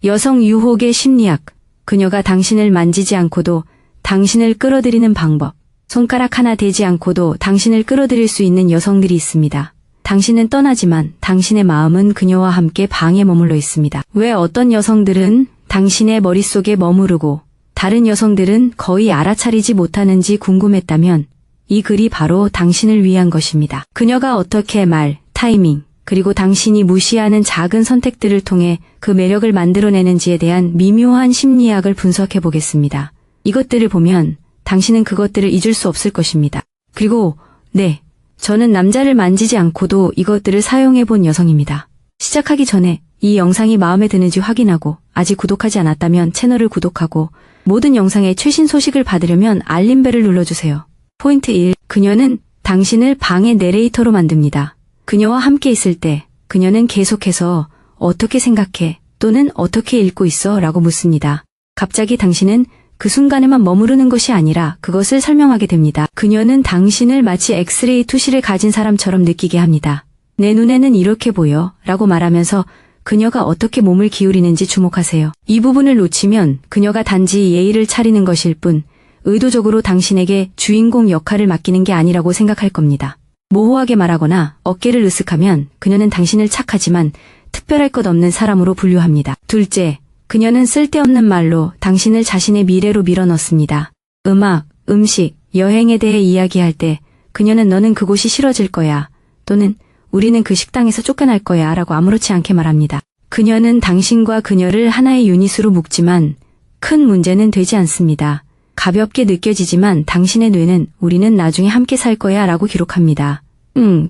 여성 유혹의 심리학. 그녀가 당신을 만지지 않고도 당신을 끌어들이는 방법. 손가락 하나 대지 않고도 당신을 끌어들일 수 있는 여성들이 있습니다. 당신은 떠나지만 당신의 마음은 그녀와 함께 방에 머물러 있습니다. 왜 어떤 여성들은 당신의 머릿속에 머무르고 다른 여성들은 거의 알아차리지 못하는지 궁금했다면 이 글이 바로 당신을 위한 것입니다. 그녀가 어떻게 말, 타이밍, 그리고 당신이 무시하는 작은 선택들을 통해 그 매력을 만들어내는지에 대한 미묘한 심리학을 분석해 보겠습니다. 이것들을 보면 당신은 그것들을 잊을 수 없을 것입니다. 그리고 네, 저는 남자를 만지지 않고도 이것들을 사용해 본 여성입니다. 시작하기 전에 이 영상이 마음에 드는지 확인하고 아직 구독하지 않았다면 채널을 구독하고 모든 영상의 최신 소식을 받으려면 알림벨을 눌러주세요. 포인트 1. 그녀는 당신을 방의 내레이터로 만듭니다. 그녀와 함께 있을 때 그녀는 계속해서 어떻게 생각해 또는 어떻게 읽고 있어 라고 묻습니다. 갑자기 당신은 그 순간에만 머무르는 것이 아니라 그것을 설명하게 됩니다. 그녀는 당신을 마치 엑스레이 투시를 가진 사람처럼 느끼게 합니다. 내 눈에는 이렇게 보여 라고 말하면서 그녀가 어떻게 몸을 기울이는지 주목하세요. 이 부분을 놓치면 그녀가 단지 예의를 차리는 것일 뿐 의도적으로 당신에게 주인공 역할을 맡기는 게 아니라고 생각할 겁니다. 모호하게 말하거나 어깨를 으쓱하면 그녀는 당신을 착하지만 특별할 것 없는 사람으로 분류합니다. 둘째, 그녀는 쓸데없는 말로 당신을 자신의 미래로 밀어넣습니다. 음악, 음식, 여행에 대해 이야기할 때 그녀는 너는 그곳이 싫어질 거야 또는 우리는 그 식당에서 쫓겨날 거야 라고 아무렇지 않게 말합니다. 그녀는 당신과 그녀를 하나의 유닛으로 묶지만 큰 문제는 되지 않습니다. 가볍게 느껴지지만 당신의 뇌는 우리는 나중에 함께 살 거야 라고 기록합니다.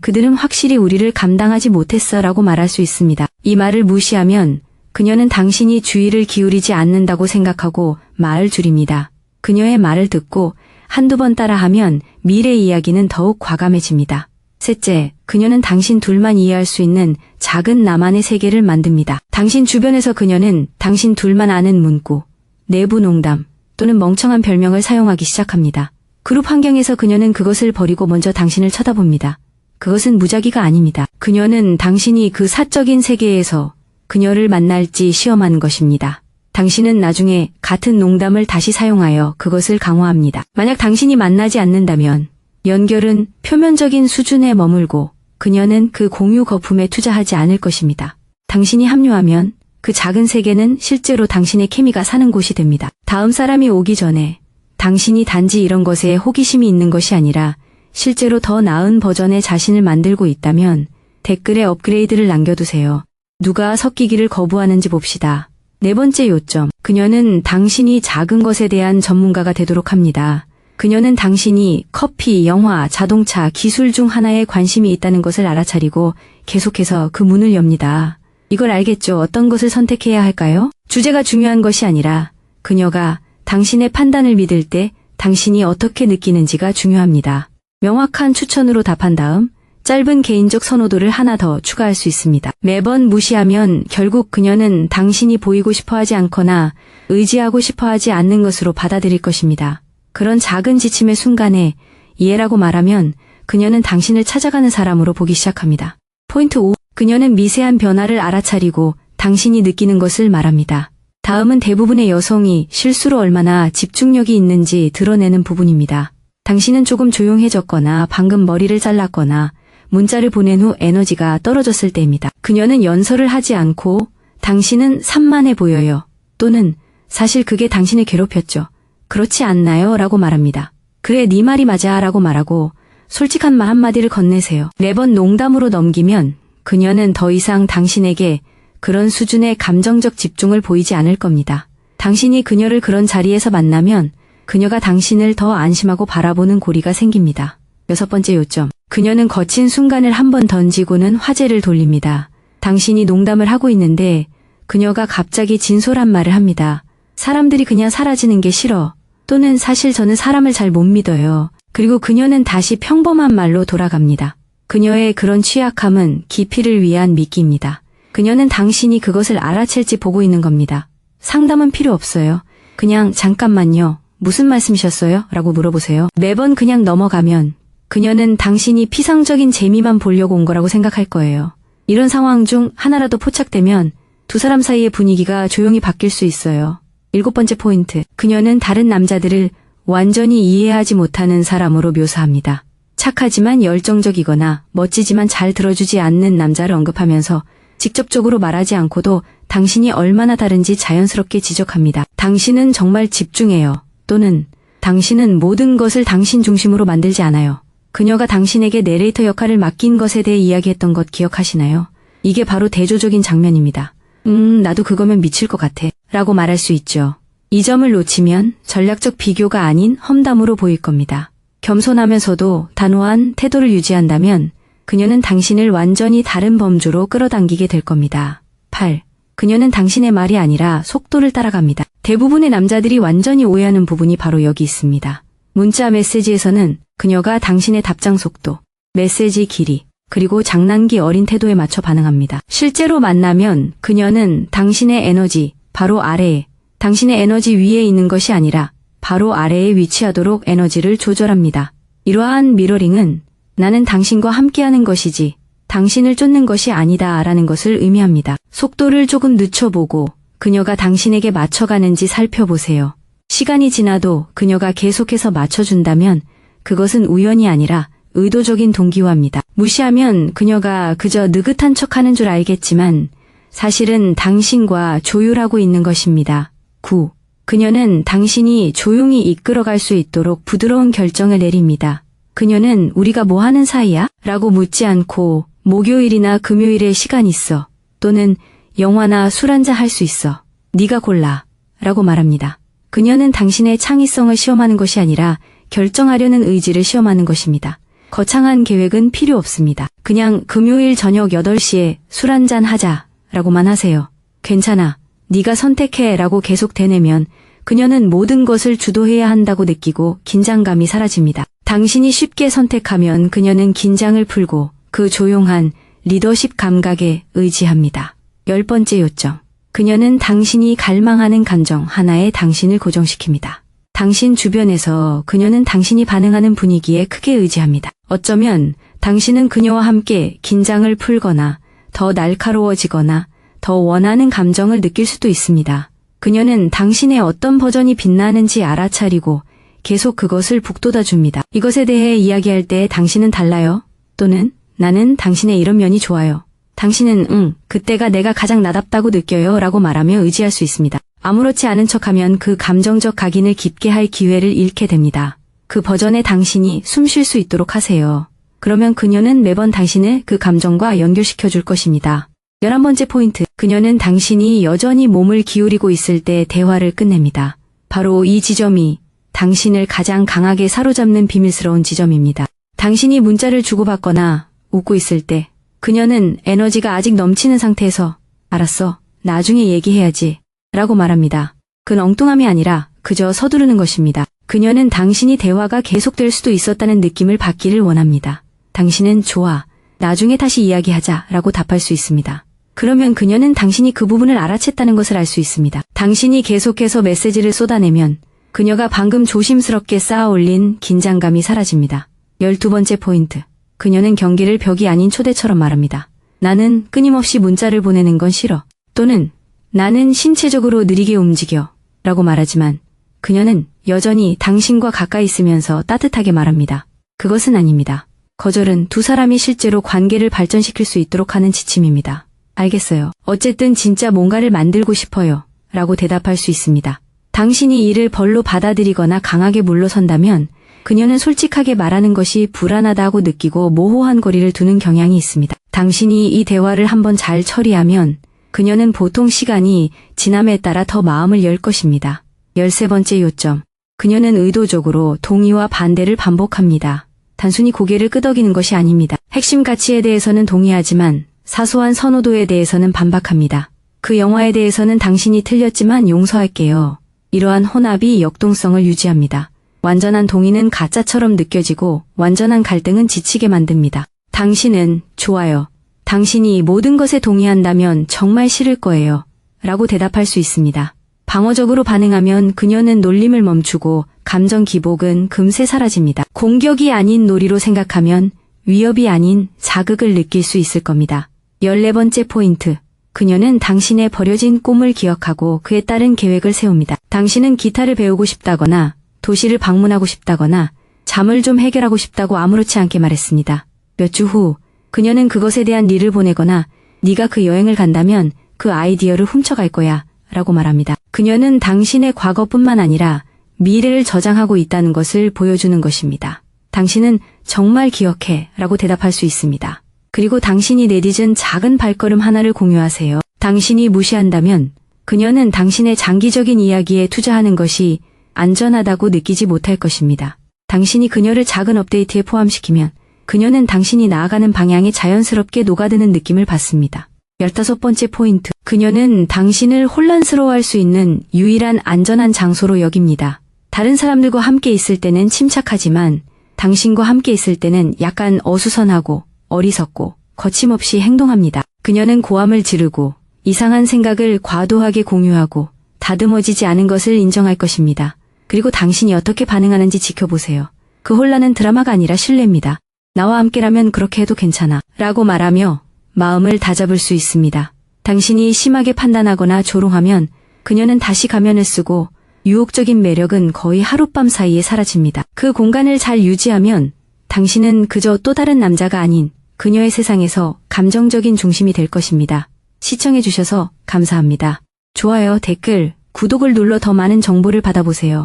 그들은 확실히 우리를 감당하지 못했어 라고 말할 수 있습니다. 이 말을 무시하면 그녀는 당신이 주의를 기울이지 않는다고 생각하고 말을 줄입니다. 그녀의 말을 듣고 한두 번 따라하면 미래 이야기는 더욱 과감해집니다. 셋째, 그녀는 당신 둘만 이해할 수 있는 작은 나만의 세계를 만듭니다. 당신 주변에서 그녀는 당신 둘만 아는 문구, 내부 농담 또는 멍청한 별명을 사용하기 시작합니다. 그룹 환경에서 그녀는 그것을 버리고 먼저 당신을 쳐다봅니다. 그것은 무작위가 아닙니다. 그녀는 당신이 그 사적인 세계에서 그녀를 만날지 시험한 것입니다. 당신은 나중에 같은 농담을 다시 사용하여 그것을 강화합니다. 만약 당신이 만나지 않는다면 연결은 표면적인 수준에 머물고 그녀는 그 공유 거품에 투자하지 않을 것입니다. 당신이 합류하면 그 작은 세계는 실제로 당신의 케미가 사는 곳이 됩니다. 다음 사람이 오기 전에 당신이 단지 이런 것에 호기심이 있는 것이 아니라 실제로 더 나은 버전의 자신을 만들고 있다면 댓글에 업그레이드를 남겨두세요. 누가 섞이기를 거부하는지 봅시다. 네 번째 요점. 그녀는 당신이 작은 것에 대한 전문가가 되도록 합니다. 그녀는 당신이 커피, 영화, 자동차, 기술 중 하나에 관심이 있다는 것을 알아차리고 계속해서 그 문을 엽니다. 이걸 알겠죠? 어떤 것을 선택해야 할까요? 주제가 중요한 것이 아니라 그녀가 당신의 판단을 믿을 때 당신이 어떻게 느끼는지가 중요합니다. 명확한 추천으로 답한 다음 짧은 개인적 선호도를 하나 더 추가할 수 있습니다. 매번 무시하면 결국 그녀는 당신이 보이고 싶어하지 않거나 의지하고 싶어하지 않는 것으로 받아들일 것입니다. 그런 작은 지침의 순간에 이해라고 말하면 그녀는 당신을 찾아가는 사람으로 보기 시작합니다. 포인트 5. 그녀는 미세한 변화를 알아차리고 당신이 느끼는 것을 말합니다. 다음은 대부분의 여성이 실수로 얼마나 집중력이 있는지 드러내는 부분입니다. 당신은 조금 조용해졌거나 방금 머리를 잘랐거나 문자를 보낸 후 에너지가 떨어졌을 때입니다. 그녀는 연설을 하지 않고 당신은 산만해 보여요. 또는 사실 그게 당신을 괴롭혔죠. 그렇지 않나요? 라고 말합니다. 그래, 네 말이 맞아 라고 말하고 솔직한 말 한마디를 건네세요. 매번 농담으로 넘기면 그녀는 더 이상 당신에게 그런 수준의 감정적 집중을 보이지 않을 겁니다. 당신이 그녀를 그런 자리에서 만나면 그녀가 당신을 더 안심하고 바라보는 고리가 생깁니다. 여섯 번째 요점. 그녀는 거친 순간을 한 번 던지고는 화제를 돌립니다. 당신이 농담을 하고 있는데 그녀가 갑자기 진솔한 말을 합니다. 사람들이 그냥 사라지는 게 싫어. 또는 사실 저는 사람을 잘 못 믿어요. 그리고 그녀는 다시 평범한 말로 돌아갑니다. 그녀의 그런 취약함은 깊이를 위한 미끼입니다. 그녀는 당신이 그것을 알아챌지 보고 있는 겁니다. 상담은 필요 없어요. 그냥 잠깐만요. 무슨 말씀이셨어요? 라고 물어보세요. 매번 그냥 넘어가면 그녀는 당신이 피상적인 재미만 보려고 온 거라고 생각할 거예요. 이런 상황 중 하나라도 포착되면 두 사람 사이의 분위기가 조용히 바뀔 수 있어요. 7번째 포인트. 그녀는 다른 남자들을 완전히 이해하지 못하는 사람으로 묘사합니다. 착하지만 열정적이거나 멋지지만 잘 들어주지 않는 남자를 언급하면서 직접적으로 말하지 않고도 당신이 얼마나 다른지 자연스럽게 지적합니다. 당신은 정말 집중해요. 또는 당신은 모든 것을 당신 중심으로 만들지 않아요. 그녀가 당신에게 내레이터 역할을 맡긴 것에 대해 이야기했던 것 기억하시나요? 이게 바로 대조적인 장면입니다. 나도 그거면 미칠 것 같아 라고 말할 수 있죠. 이 점을 놓치면 전략적 비교가 아닌 험담으로 보일 겁니다. 겸손하면서도 단호한 태도를 유지한다면 그녀는 당신을 완전히 다른 범주로 끌어당기게 될 겁니다. 8. 그녀는 당신의 말이 아니라 속도를 따라갑니다. 대부분의 남자들이 완전히 오해하는 부분이 바로 여기 있습니다. 문자 메시지에서는 그녀가 당신의 답장 속도, 메시지 길이, 그리고 장난기 어린 태도에 맞춰 반응합니다. 실제로 만나면 그녀는 당신의 에너지, 바로 아래에, 당신의 에너지 위에 있는 것이 아니라 바로 아래에 위치하도록 에너지를 조절합니다. 이러한 미러링은 나는 당신과 함께하는 것이지 당신을 쫓는 것이 아니다 라는 것을 의미합니다. 속도를 조금 늦춰보고 그녀가 당신에게 맞춰가는지 살펴보세요. 시간이 지나도 그녀가 계속해서 맞춰준다면 그것은 우연이 아니라 의도적인 동기화입니다. 무시하면 그녀가 그저 느긋한 척하는 줄 알겠지만 사실은 당신과 조율하고 있는 것입니다. 9. 그녀는 당신이 조용히 이끌어갈 수 있도록 부드러운 결정을 내립니다. 그녀는 우리가 뭐 하는 사이야? 라고 묻지 않고 목요일이나 금요일에 시간 있어. 또는 영화나 술 한잔 할 수 있어. 네가 골라. 라고 말합니다. 그녀는 당신의 창의성을 시험하는 것이 아니라 결정하려는 의지를 시험하는 것입니다. 거창한 계획은 필요 없습니다. 그냥 금요일 저녁 8시에 술 한잔 하자 라고만 하세요. 괜찮아. 네가 선택해 라고 계속 되뇌면 그녀는 모든 것을 주도해야 한다고 느끼고 긴장감이 사라집니다. 당신이 쉽게 선택하면 그녀는 긴장을 풀고 그 조용한 리더십 감각에 의지합니다. 10번째 요점. 그녀는 당신이 갈망하는 감정 하나에 당신을 고정시킵니다. 당신 주변에서 그녀는 당신이 반응하는 분위기에 크게 의지합니다. 어쩌면 당신은 그녀와 함께 긴장을 풀거나 더 날카로워지거나 더 원하는 감정을 느낄 수도 있습니다. 그녀는 당신의 어떤 버전이 빛나는지 알아차리고 계속 그것을 북돋아 줍니다. 이것에 대해 이야기할 때 당신은 달라요. 또는 나는 당신의 이런 면이 좋아요. 당신은 그때가 내가 가장 나답다고 느껴요 라고 말하며 의지할 수 있습니다. 아무렇지 않은 척하면 그 감정적 각인을 깊게 할 기회를 잃게 됩니다. 그 버전의 당신이 숨 쉴 수 있도록 하세요. 그러면 그녀는 매번 당신을 그 감정과 연결시켜 줄 것입니다. 11번째 포인트. 그녀는 당신이 여전히 몸을 기울이고 있을 때 대화를 끝냅니다. 바로 이 지점이 당신을 가장 강하게 사로잡는 비밀스러운 지점입니다. 당신이 문자를 주고받거나 웃고 있을 때 그녀는 에너지가 아직 넘치는 상태에서 알았어, 나중에 얘기해야지 라고 말합니다. 그건 엉뚱함이 아니라 그저 서두르는 것입니다. 그녀는 당신이 대화가 계속될 수도 있었다는 느낌을 받기를 원합니다. 당신은 좋아, 나중에 다시 이야기하자 라고 답할 수 있습니다. 그러면 그녀는 당신이 그 부분을 알아챘다는 것을 알 수 있습니다. 당신이 계속해서 메시지를 쏟아내면 그녀가 방금 조심스럽게 쌓아 올린 긴장감이 사라집니다. 12번째 포인트. 그녀는 경기를 벽이 아닌 초대처럼 말합니다. 나는 끊임없이 문자를 보내는 건 싫어. 또는 나는 신체적으로 느리게 움직여 라고 말하지만 그녀는 여전히 당신과 가까이 있으면서 따뜻하게 말합니다. 그것은 아닙니다. 거절은 두 사람이 실제로 관계를 발전시킬 수 있도록 하는 지침입니다. 알겠어요. 어쨌든 진짜 뭔가를 만들고 싶어요 라고 대답할 수 있습니다. 당신이 이를 벌로 받아들이거나 강하게 물러선다면 그녀는 솔직하게 말하는 것이 불안하다고 느끼고 모호한 거리를 두는 경향이 있습니다. 당신이 이 대화를 한번 잘 처리하면 그녀는 보통 시간이 지남에 따라 더 마음을 열 것입니다. 13번째 요점. 그녀는 의도적으로 동의와 반대를 반복합니다. 단순히 고개를 끄덕이는 것이 아닙니다. 핵심 가치에 대해서는 동의하지만 사소한 선호도에 대해서는 반박합니다. 그 영화에 대해서는 당신이 틀렸지만 용서할게요. 이러한 혼합이 역동성을 유지합니다. 완전한 동의는 가짜처럼 느껴지고 완전한 갈등은 지치게 만듭니다. 당신은 좋아요. 당신이 모든 것에 동의한다면 정말 싫을 거예요. 라고 대답할 수 있습니다. 방어적으로 반응하면 그녀는 놀림을 멈추고 감정 기복은 금세 사라집니다. 공격이 아닌 놀이로 생각하면 위협이 아닌 자극을 느낄 수 있을 겁니다. 14번째 포인트. 그녀는 당신의 버려진 꿈을 기억하고 그에 따른 계획을 세웁니다. 당신은 기타를 배우고 싶다거나 도시를 방문하고 싶다거나 잠을 좀 해결하고 싶다고 아무렇지 않게 말했습니다. 몇 주 후 그녀는 그것에 대한 릴을 보내거나 네가 그 여행을 간다면 그 아이디어를 훔쳐갈 거야 라고 말합니다. 그녀는 당신의 과거뿐만 아니라 미래를 저장하고 있다는 것을 보여주는 것입니다. 당신은 정말 기억해 라고 대답할 수 있습니다. 그리고 당신이 내딛은 작은 발걸음 하나를 공유하세요. 당신이 무시한다면 그녀는 당신의 장기적인 이야기에 투자하는 것이 안전하다고 느끼지 못할 것입니다. 당신이 그녀를 작은 업데이트에 포함시키면 그녀는 당신이 나아가는 방향에 자연스럽게 녹아드는 느낌을 받습니다. 15번째 포인트. 그녀는 당신을 혼란스러워할 수 있는 유일한 안전한 장소로 여깁니다. 다른 사람들과 함께 있을 때는 침착하지만 당신과 함께 있을 때는 약간 어수선하고 어리석고 거침없이 행동합니다. 그녀는 고함을 지르고 이상한 생각을 과도하게 공유하고 다듬어지지 않은 것을 인정할 것입니다. 그리고 당신이 어떻게 반응하는지 지켜보세요. 그 혼란은 드라마가 아니라 신뢰입니다. 나와 함께라면 그렇게 해도 괜찮아 라고 말하며 마음을 다잡을 수 있습니다. 당신이 심하게 판단하거나 조롱하면 그녀는 다시 가면을 쓰고 유혹적인 매력은 거의 하룻밤 사이에 사라집니다. 그 공간을 잘 유지하면 당신은 그저 또 다른 남자가 아닌 그녀의 세상에서 감정적인 중심이 될 것입니다. 시청해주셔서 감사합니다. 좋아요, 댓글, 구독을 눌러 더 많은 정보를 받아보세요.